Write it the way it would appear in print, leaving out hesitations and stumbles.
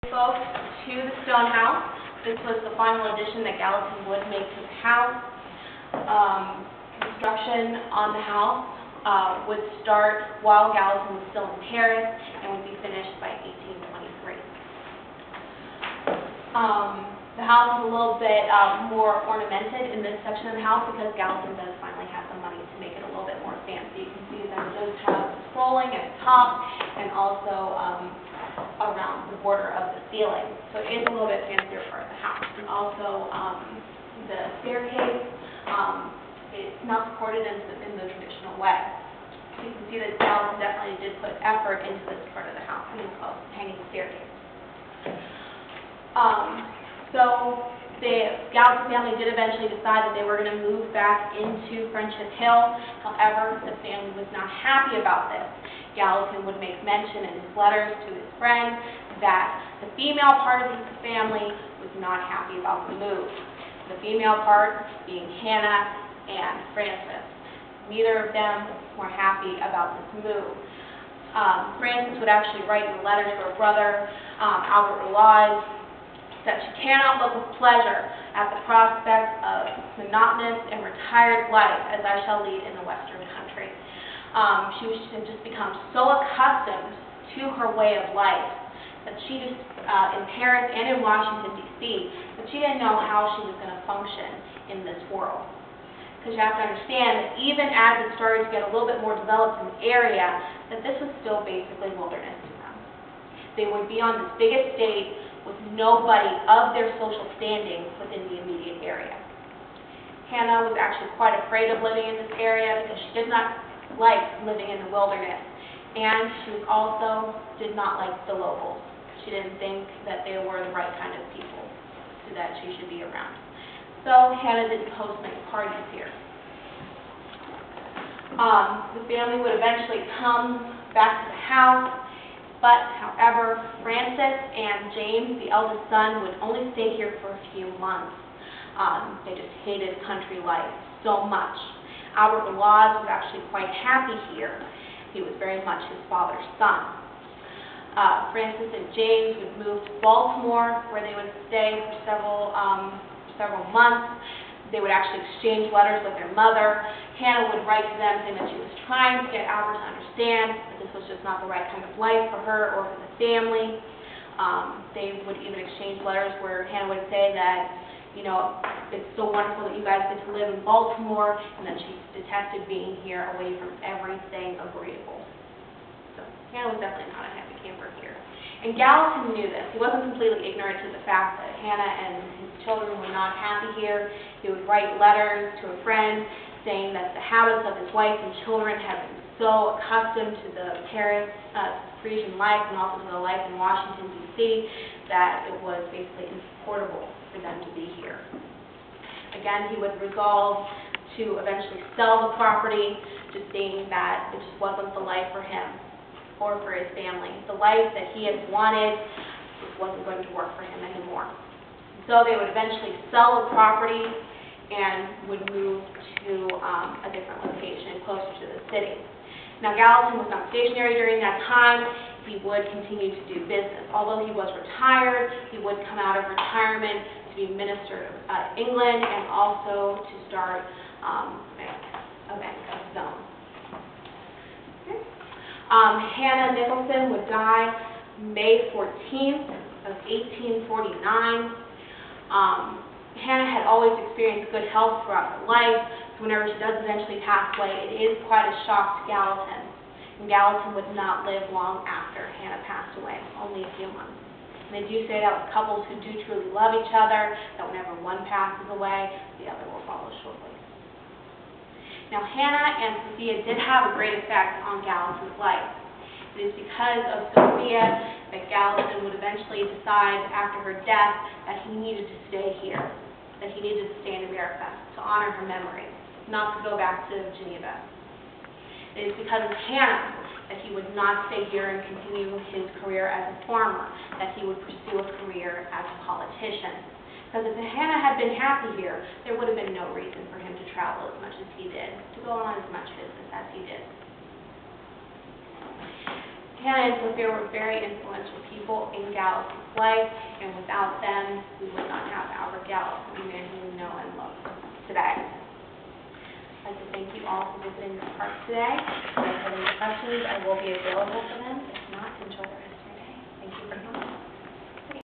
Folks, to the stone house. This was the final addition that Gallatin would make to the house. Construction on the house would start while Gallatin was still in Paris and would be finished by 1823. The house is a little bit more ornamented in this section of the house because Gallatin does finally have the money to make it a little bit more fancy. You can see that it does have scrolling at the top and also around the border of the ceiling. So it is a little bit fancier part of the house. And also the staircase is not supported in the traditional way. So you can see that Gallatin definitely did put effort into this part of the house, and it's called hanging staircase. So the Gallatin family did eventually decide that they were going to move back into Friendship Hill. However, the family was not happy about this. Gallatin would make mention in his letters to his friends that the female part of his family was not happy about the move. The female part being Hannah and Frances. Neither of them were happy about this move. Frances would actually write in a letter to her brother, Albert Relies, that she cannot look with pleasure at the prospect of monotonous and retired life as I shall lead in the Western country. She had just become so accustomed to her way of life that she just, in Paris and in Washington, D.C., that she didn't know how she was going to function in this world. Because you have to understand that even as it started to get a little bit more developed in the area, that this was still basically wilderness to them. They would be on this big estate with nobody of their social standing within the immediate area. Hannah was actually quite afraid of living in this area because she did not like living in the wilderness, and she was also did not like the locals. She didn't think that they were the right kind of people so that she should be around. So Hannah didn't host many parties here. The family would eventually come back to the house. But, however, Frances and James, the eldest son, would only stay here for a few months. They just hated country life so much. Albert Relies was actually quite happy here. He was very much his father's son. Frances and James would move to Baltimore, where they would stay for several months. They would actually exchange letters with their mother. Hannah would write to them saying that she was trying to get Albert to understand that this was just not the right kind of life for her or for the family. They would even exchange letters where Hannah would say that, you know, it's so wonderful that you guys get to live in Baltimore, and that she detested being here away from everything agreeable. So Hannah was definitely not a happy camper here. And Gallatin knew this. He wasn't completely ignorant to the fact that Hannah and his children were not happy here. He would write letters to a friend saying that the habits of his wife and children had been so accustomed to the Paris Parisian life and also to the life in Washington, D.C., that it was basically insupportable for them to be here. Again, he would resolve to eventually sell the property, just saying that it just wasn't the life for him or for his family. The life that he had wanted just wasn't going to work for him anymore. So they would eventually sell the property and would move to a different location closer to the city. Now, Gallatin was not stationary during that time. He would continue to do business. Although he was retired, he would come out of retirement to be minister of England and also to start a bank of his own. Hannah Nicholson would die May 14th of 1849. Hannah had always experienced good health throughout her life, so whenever she does eventually pass away, it is quite a shock to Gallatin. And Gallatin would not live long after Hannah passed away, only a few months. And they do say that with couples who do truly love each other, that whenever one passes away, the other will follow shortly. Now, Hannah and Sophia did have a great effect on Gallatin's life. It is because of Sophia that Gallatin would eventually decide after her death that he needed to stay here, that he needed to stay in America to honor her memory, not to go back to Geneva. It is because of Hannah that he would not stay here and continue his career as a farmer, that he would pursue a career as a politician. Because if Hannah had been happy here, there would have been no reason for him to travel as much as he did, to go on as much business as he did. Hannah and Sophia were very influential people in Gallatin's life, and without them, we would not have Albert Gallatin, the man who we know and love today. I'd like to thank you all for visiting the park today. If you have any questions, I will be available for them.